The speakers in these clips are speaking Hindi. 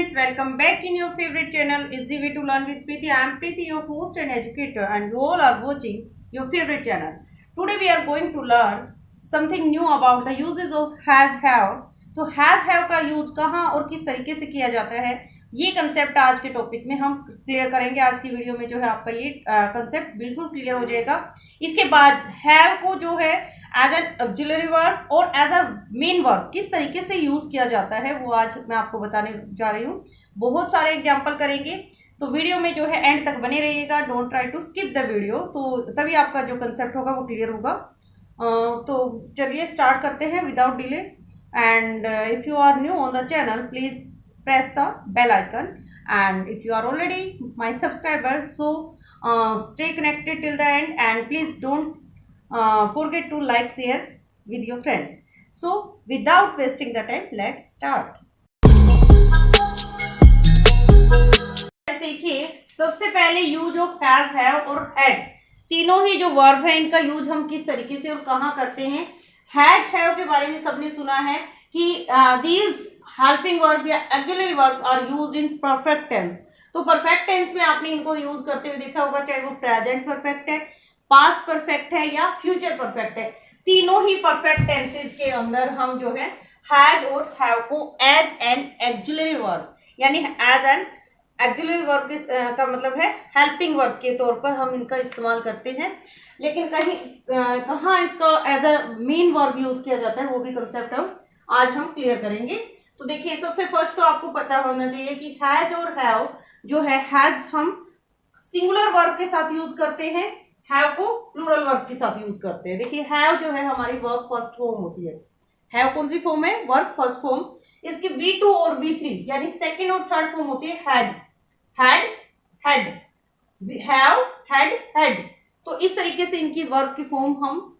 friends, welcome back in your favorite channel Easy Way to Learn with Preeti. I am Preeti, your host and educator, and you all are watching your favorite channel. Today we are going to learn something new about the uses of has have. तो has have का यूज कहाँ और किस तरीके से किया जाता है, ये कंसेप्ट आज के टॉपिक में हम क्लियर करेंगे। आज की वीडियो में जो है आपका ये कंसेप्ट बिल्कुल क्लियर हो जाएगा। इसके बाद हैव को जो है एज एन ऑक्सिलरी वर्ब और एज अ मेन वर्ब किस तरीके से यूज किया जाता है वो आज मैं आपको बताने जा रही हूँ। बहुत सारे एग्जाम्पल करेंगे, तो वीडियो में जो है एंड तक बने रहिएगा। Don't try to skip the video, तो तभी आपका जो कंसेप्ट होगा वो क्लियर होगा। तो चलिए स्टार्ट करते हैं without delay. And if you are new on the channel please press the bell icon, and if you are already my subscriber, so stay connected till the end, and please don't forget to like, share with your friends. So without wasting the time, let's start. देखिए, सबसे पहले यूज ऑफ हैज, हैव और हैड, तीनों ही जो वर्ब है इनका यूज हम किस तरीके से और कहाँ करते हैं। हैज हैव के बारे में सबने सुना है कि these हेल्पिंग वर्ब या auxiliary verb are used in perfect tense. तो परफेक्ट टेंस में आपने इनको यूज करते हुए देखा होगा, चाहे वो प्रेजेंट परफेक्ट है, पास्ट परफेक्ट है या फ्यूचर परफेक्ट है। तीनों ही परफेक्ट टेंसेस के अंदर हम जो है हैज और हैव को एज एन ऑक्सिलरी वर्ब यानी एज एन ऑक्सिलरी वर्ब का मतलब है हेल्पिंग वर्ब के तौर पर हम इनका इस्तेमाल करते हैं। लेकिन कहाँ इसका as a main verb use किया जाता है वो भी कंसेप्ट आज हम क्लियर करेंगे। तो देखिए, सबसे फर्स्ट तो आपको पता होना चाहिए कि हैज और हैव जो है, हैज हम सिंगुलर वर्ब के साथ यूज करते हैं, हैव को प्लूरल वर्ब के साथ यूज करते हैं। देखिए, हैव जो है हमारी वर्ब फर्स्ट फॉर्म होती है। हैव कौन सी फॉर्म है? Verb first form. इसकी V2 और V3 यानी सेकंड और थर्ड फॉर्म होती है had, had, had, have, had, had. तो इस तरीके से इनकी वर्ब की फॉर्म हम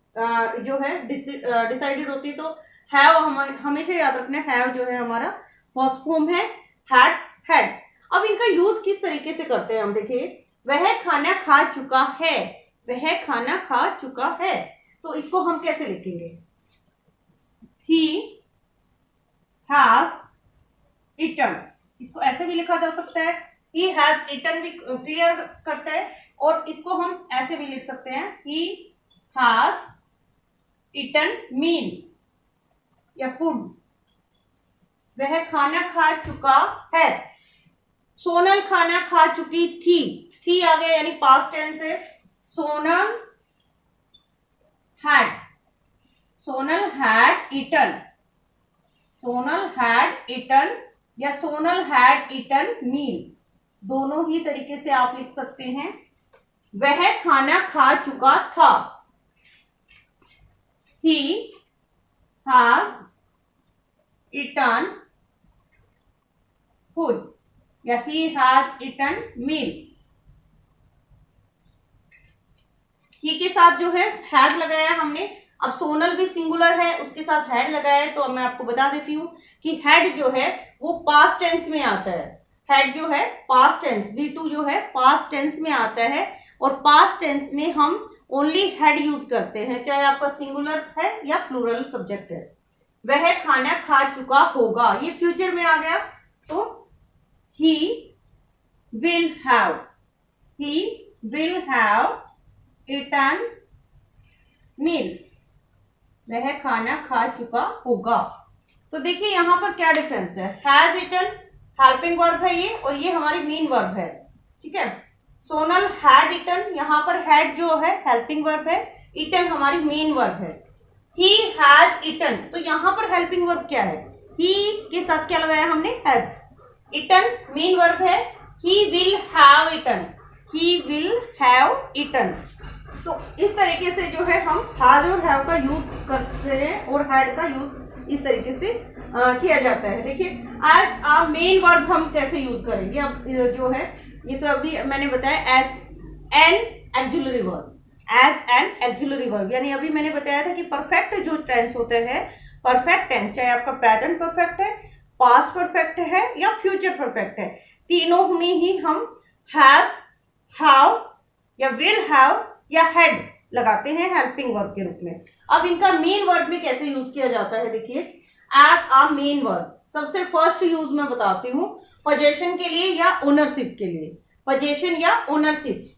जो है डिसाइडेड होती है। तो हैव हमेशा याद रखना, हैव जो है हमारा फर्स्ट फॉर्म है, हैड, हैड। अब इनका यूज किस तरीके से करते हैं हम देखिए, वह खाना खा चुका है, वह खाना खा चुका है। तो इसको हम कैसे लिखेंगे? ही हैज ईटन, इसको ऐसे भी लिखा जा सकता है, ही हैज ईटन भी क्लियर करता है। और इसको हम ऐसे भी लिख सकते हैं, ही हैज ईटन मील या फूड, वह खाना खा चुका है। सोनल खाना खा चुकी थी आ गया यानी पास्ट टेंस है। Sonal had eaten, Sonal had eaten या सोनल हैड ईटन मील, दोनों ही तरीके से आप लिख सकते हैं। वह खाना खा चुका था, ही has eaten food या he has eaten meal। ही के साथ जो है हैज लगाया हमने। अब सोनल भी सिंगुलर है, उसके साथ हैड लगाया है। तो मैं आपको बता देती हूँ कि हैड जो है वो पास्ट टेंस में आता है। हैड जो है पास्ट टेंस, V2 जो है पास्ट टेंस में आता है। और पास्ट टेंस में हम ओनली हैड यूज करते हैं, चाहे आपका सिंगुलर है या प्लूरल सब्जेक्ट है। वह खाना खा चुका होगा, ये फ्यूचर में आ गया। तो he will have eaten meal, वह खाना खा चुका होगा। तो देखिए यहाँ पर क्या डिफरेंस है। हैज ईटन हेल्पिंग वर्ब है ये, और ये हमारी मेन वर्ब है, ठीक है। सोनल हैड ईटन, यहाँ पर हैड जो है हेल्पिंग वर्ब है, ईटन हमारी मेन वर्ब है। ही हैज ईटन, तो यहाँ पर हेल्पिंग वर्ब क्या है? ही के साथ क्या लगाया हमने? हैज। ईटन मेन वर्ब है। He will have eaten, he will have eaten. तो इस तरीके से जो है हम हैज और हैव का यूज करते हैं, और हैड का यूज इस तरीके से किया जाता है। देखिए, आज मेन वर्ब हम कैसे यूज करेंगे। अब जो है ये तो अभी मैंने बताया as an auxiliary verb, as an auxiliary verb यानी अभी मैंने बताया था कि परफेक्ट जो टेंस होते हैं, परफेक्ट टेंस चाहे आपका प्रेजेंट परफेक्ट है, पास्ट परफेक्ट है या फ्यूचर परफेक्ट है, तीनों में ही हम हैज, हैव या विल हैव या हैड लगाते हैं हेल्पिंग वर्ब के रूप में। अब इनका मेन वर्ब में कैसे यूज किया जाता है देखिए, एज अ मेन वर्ब। सबसे फर्स्ट यूज मैं बताती हूँ पोजेशन के लिए या ओनरशिप के लिए। पोजेशन या ओनरशिप।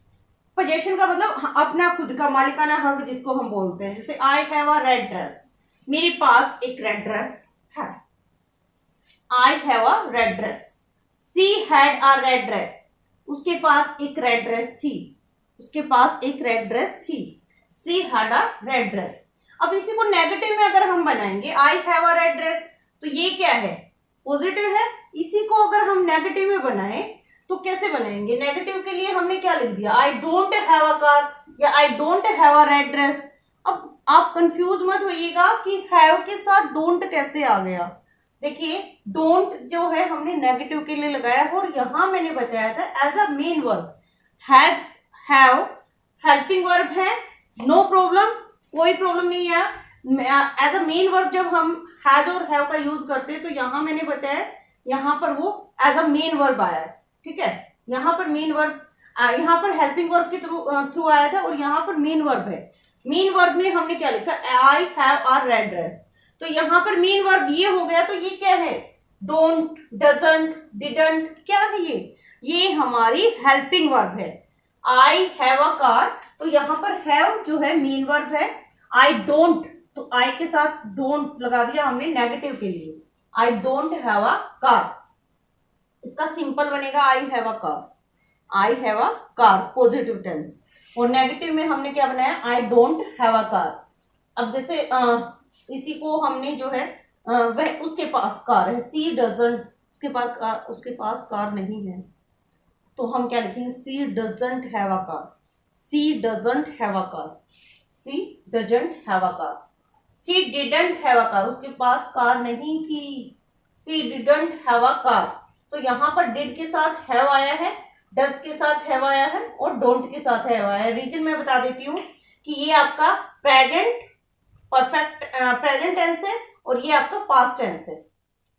पोजेशन का मतलब अपना खुद का मालिकाना हक जिसको हम बोलते हैं। जैसे आई हैव अ रेड ड्रेस, मेरे पास एक रेड ड्रेस है। आई have a red dress. She had a red dress, उसके पास एक रेड ड्रेस थी। उसके पास एक रेड ड्रेस थी। She had a red dress. अब इसी को नेगेटिव में अगर हम बनाएंगे, आई हैव अ रेड ड्रेस, तो ये क्या है? पॉजिटिव है। इसी को अगर हम नेगेटिव में बनाए तो कैसे बनाएंगे? नेगेटिव के लिए हमने क्या लिख दिया? I don't have a car या I don't have a red dress. अब आप कंफ्यूज मत होइएगा कि हैव के साथ डोंट कैसे आ गया। देखिए, डोंट जो है हमने नेगेटिव के लिए लगाया है और यहां मैंने बताया था as a main verb. Has, have helping verb है, नो प्रॉब्लम, कोई प्रॉब्लम नहीं है। एज अ मेन वर्ब जब हम हैज और हैव का यूज करते हैं तो यहां मैंने बताया, यहां पर वो एज अ मेन वर्ब आया है। ठीक है, यहाँ पर मेन वर्ब, यहाँ पर हेल्पिंग वर्ब के थ्रू आया था और यहाँ पर मेन वर्ब है। मेन वर्ब में हमने क्या लिखा? आई हैव अ रेड ड्रेस। तो यहाँ पर मेन वर्ब ये हो गया, तो ये क्या है? डोंट, डजंट, डिडंट, क्या है ये हमारी हेल्पिंग वर्ब है। आई हैव अ कार, तो यहाँ पर हैव जो है मेन वर्ब है। आई डोंट, तो आई के साथ डोंट लगा दिया हमने नेगेटिव के लिए। I don't have a car. इसका सिंपल बनेगा I have a car. I have a car positive tense. और नेगेटिव में हमने क्या बनाया? I don't have a car. अब जैसे इसी को हमने जो है वह उसके पास कार है, सी डजंट, उसके पास कार नहीं है, तो हम क्या लिखेंगे? She doesn't have a car. She doesn't have a car. She doesn't have a car. She didn't have a car, उसके पास कार नहीं थी। She didn't have a car. तो यहां पर डिड के साथ हैव आया है, डज के साथ हैव आया है और डोंट के साथ हैव आया है। रीजन मैं बता देती हूँ कि ये आपका प्रेजेंट परफेक्ट प्रेजेंट टेंस है और ये आपका पास्ट टेंस है।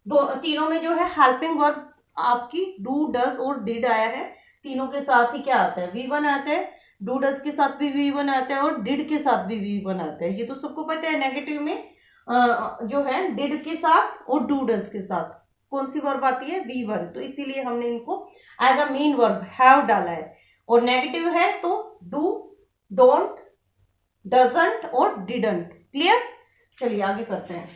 दो तीनों में जो है हेल्पिंग वर्ब आपकी डू, डज और डिड आया है। तीनों के साथ ही क्या आता है? V1 आता है। डू डज के साथ भी V1 आता है और डिड के साथ भी V1 आता है। ये तो सबको पता है। नेगेटिव में जो है डिड के साथ और डू डज के साथ कौन सी वर्ब आती है? V1। तो इसीलिए हमने इनको as a main verb have डाला है। और नेगेटिव है तो डू, डोंट, डजंट और डिडंट। क्लियर? चलिए आगे करते हैं।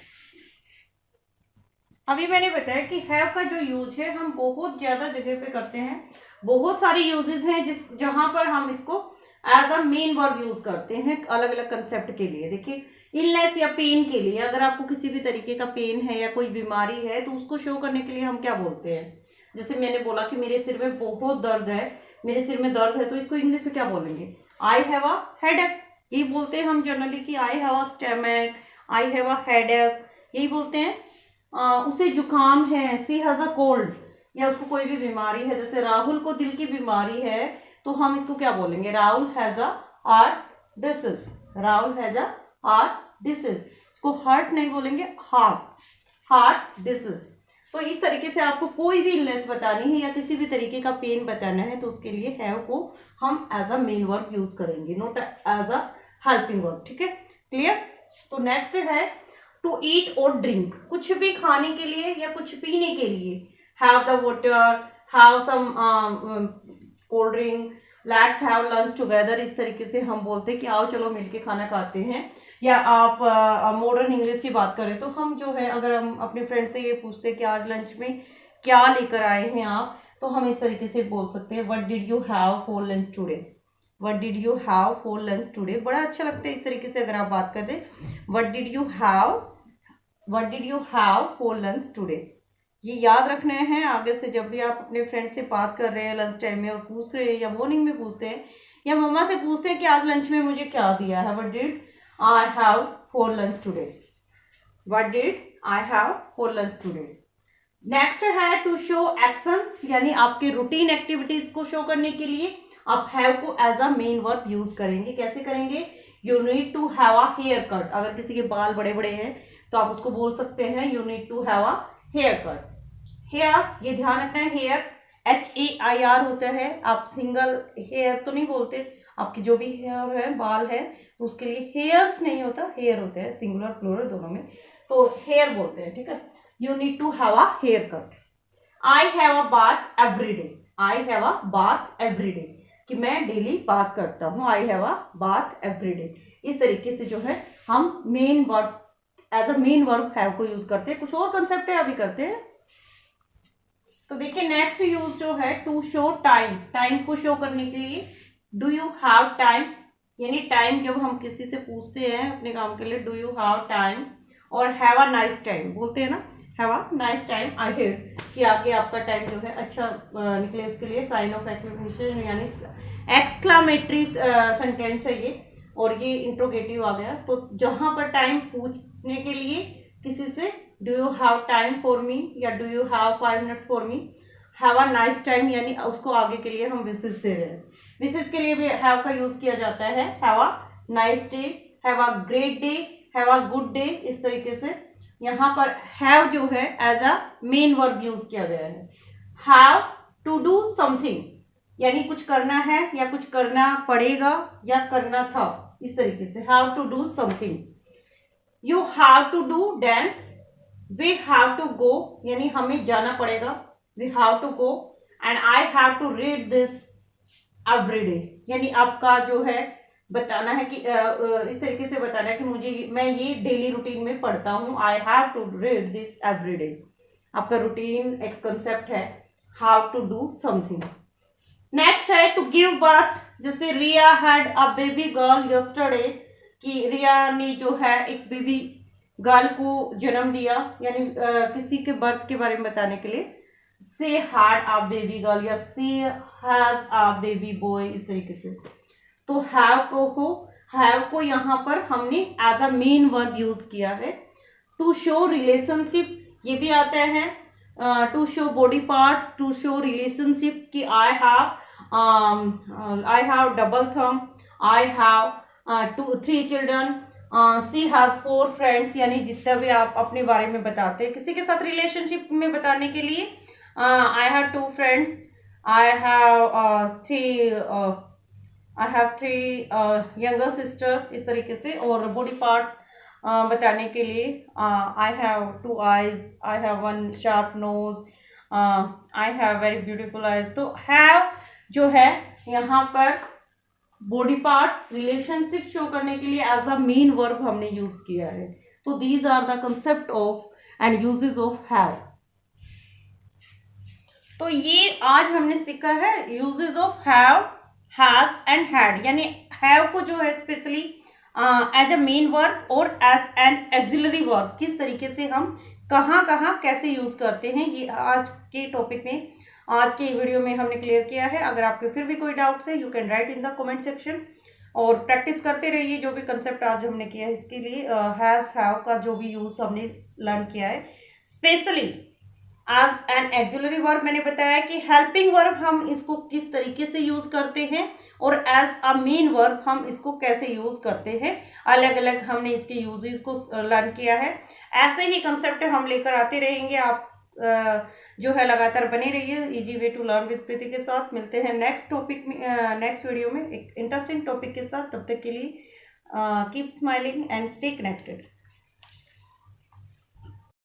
अभी मैंने बताया कि हैव का जो यूज है हम बहुत ज्यादा जगह पे करते हैं। बहुत सारी यूजेस हैं जहां पर हम इसको as a main verb use करते हैं अलग अलग कंसेप्ट के लिए। देखिए, इलनेस या पेन के लिए, अगर आपको किसी भी तरीके का पेन है या कोई बीमारी है तो उसको शो करने के लिए हम क्या बोलते हैं? जैसे मैंने बोला कि मेरे सिर में बहुत दर्द है, मेरे सिर में दर्द है, तो इसको इंग्लिश में क्या बोलेंगे? आई हैव अ हेडेक। यही बोलते हैं हम जनरली कि I have a stomach, I have a headache, यही बोलते हैं। उसे जुकाम है, सी हैज अ कोल्ड, या उसको कोई भी बीमारी है। जैसे राहुल को दिल की बीमारी है तो हम इसको क्या बोलेंगे? Rahul has a heart disease. Rahul has a heart disease. इसको हार्ट नहीं बोलेंगे, हार्ट, हार्ट डिसीज। तो इस तरीके से आपको कोई भी इलनेस बतानी है या किसी भी तरीके का पेन बताना है तो उसके लिए हैव को हम as a main verb use करेंगे, not as a helping verb. ठीक है, क्लियर? तो नेक्स्ट है टू ईट और ड्रिंक। कुछ भी खाने के लिए या कुछ पीने के लिए। Have the water, have some cold drink, let's have lunch together. इस तरीके से हम बोलते हैं कि आओ चलो मिलके खाना खाते हैं। या आप मॉडर्न इंग्लिश की बात करें तो हम जो है, अगर हम अपने फ्रेंड से ये पूछते हैं कि आज लंच में क्या लेकर आए हैं आप, तो हम इस तरीके से बोल सकते हैं what did you have for lunch today. What did you have for lunch today. बड़ा अच्छा लगता है इस तरीके से अगर आप बात कर रहे हैं। What did you have, what did you have for lunch today. ये याद रखना है आगे से जब भी आप अपने फ्रेंड से बात कर रहे हैं लंच टाइम में और पूछ रहे हैं या मॉर्निंग में पूछते हैं या मम्मा से पूछते हैं कि आज लंच में मुझे क्या दिया है। What did I have for lunch today. What did I have for lunch today. Next है टू शो एक्शंस, यानी आपके रूटीन एक्टिविटीज को शो करने के लिए आप हैव को as a main verb use करेंगे। कैसे करेंगे? You need to have a haircut. अगर किसी के बाल बड़े बड़े हैं तो आप उसको बोल सकते हैं you need to have a haircut. Hair, ये ध्यान रखना है, हेयर HAIR होता है। आप सिंगल हेयर तो नहीं बोलते, आपकी जो भी हेयर है, बाल है, तो उसके लिए हेयर्स नहीं होता, हेयर होता है, सिंगुलर प्लूरल दोनों में। तो हेयर बोलते हैं, ठीक है। You need to have a haircut. I have a bath every day. I have a bath every day, कि मैं डेली बात करता हूँ। I have a bath every day. इस तरीके से जो है हम main verb as a main verb have को यूज करते हैं। कुछ और कंसेप्ट है अभी करते हैं। तो देखिए नेक्स्ट यूज जो है टू शो टाइम, टाइम को शो करने के लिए डू यू हैव टाइम, यानी टाइम जब हम किसी से पूछते हैं अपने काम के लिए, डू यू हैव टाइम। और हैव अ नाइस टाइम बोलते हैं ना, have a nice time I head, कि आगे आपका टाइम जो है अच्छा निकले, उसके लिए साइन ऑफ एक्सक्लेमेशन यानी एक्सक्लामेटरी सेंटेंस है ये, और ये इंट्रोगेटिव आ गया। तो जहां पर टाइम पूछने के लिए किसी से do you have time for me या do you have 5 minutes for me, have a nice time यानी उसको आगे के लिए हम विशेष दे रहे हैं। विशेष के लिए भी हैव का यूज किया जाता है, have a nice day, have a great day, have a good day. इस तरीके से यहाँ पर हैव जो है as a main verb use किया गया है। हैव टू डू समथिंग, यानी कुछ करना है या कुछ करना पड़ेगा या करना था, इस तरीके से have to do something. You have to do dance, we have to go, यानी हमें जाना पड़ेगा, we have to go. And I have to read this every day, यानी आपका जो है बताना है कि इस तरीके से बताना है कि मुझे मैं ये डेली रूटीन में पढ़ता हूँ। I have to read this every day. आपका रूटीन एक कंसेप्ट है, how to do something. Next है टू गिव बर्थ, जैसे Riya had a baby girl yesterday, कि रिया ने जो है एक बेबी गर्ल को जन्म दिया, यानी किसी के बर्थ के बारे में बताने के लिए से हैड अ बेबी गर्ल या से हैज अ बेबी बॉय, इस तरीके से। तो हैव को यहाँ पर हमने as a main verb use किया है। टू शो रिलेशनशिप, ये भी आता है। To show body parts, to show relationship, कि I have double thumb, I have 3 children, she has 4 friends, यानी जितना भी आप अपने बारे में बताते हैं किसी के साथ रिलेशनशिप में बताने के लिए, I have 2 friends, I have 3 younger sister, इस तरीके से। और बॉडी पार्ट्स बताने के लिए I have 2 eyes, I have 1 sharp nose, I have very beautiful eyes. तो हैव जो है यहाँ पर बॉडी पार्ट्स रिलेशनशिप शो करने के लिए एज अ मेन वर्ब हमने यूज किया है। तो these are the concept of and uses of have. तो ये आज हमने सीखा है uses of have, has and had, यानी हैव को जो है specially as a main verb और एज एन एक्सिलरी वर्ब किस तरीके से हम कहाँ कहाँ कैसे यूज करते हैं, ये आज के टॉपिक में, आज के वीडियो में हमने क्लियर किया है। अगर आपके फिर भी कोई डाउट्स है, you can write in the comment section, और प्रैक्टिस करते रहिए जो भी कंसेप्ट आज हमने किया है इसके लिए। हैज हैव का जो भी यूज हमने लर्न किया है, specially as an auxiliary verb मैंने बताया कि हेल्पिंग वर्ब हम इसको किस तरीके से यूज करते हैं, और एज अ मेन वर्ब हम इसको कैसे यूज करते हैं, अलग अलग हमने इसके यूजेस को लर्न किया है। ऐसे ही कंसेप्ट हम लेकर आते रहेंगे। आप जो है लगातार बने रहिए easy way to learn with Preeti के साथ। मिलते हैं नेक्स्ट टॉपिक में, नेक्स्ट वीडियो में एक इंटरेस्टिंग टॉपिक के साथ। तब तक के लिए keep smiling and stay connected.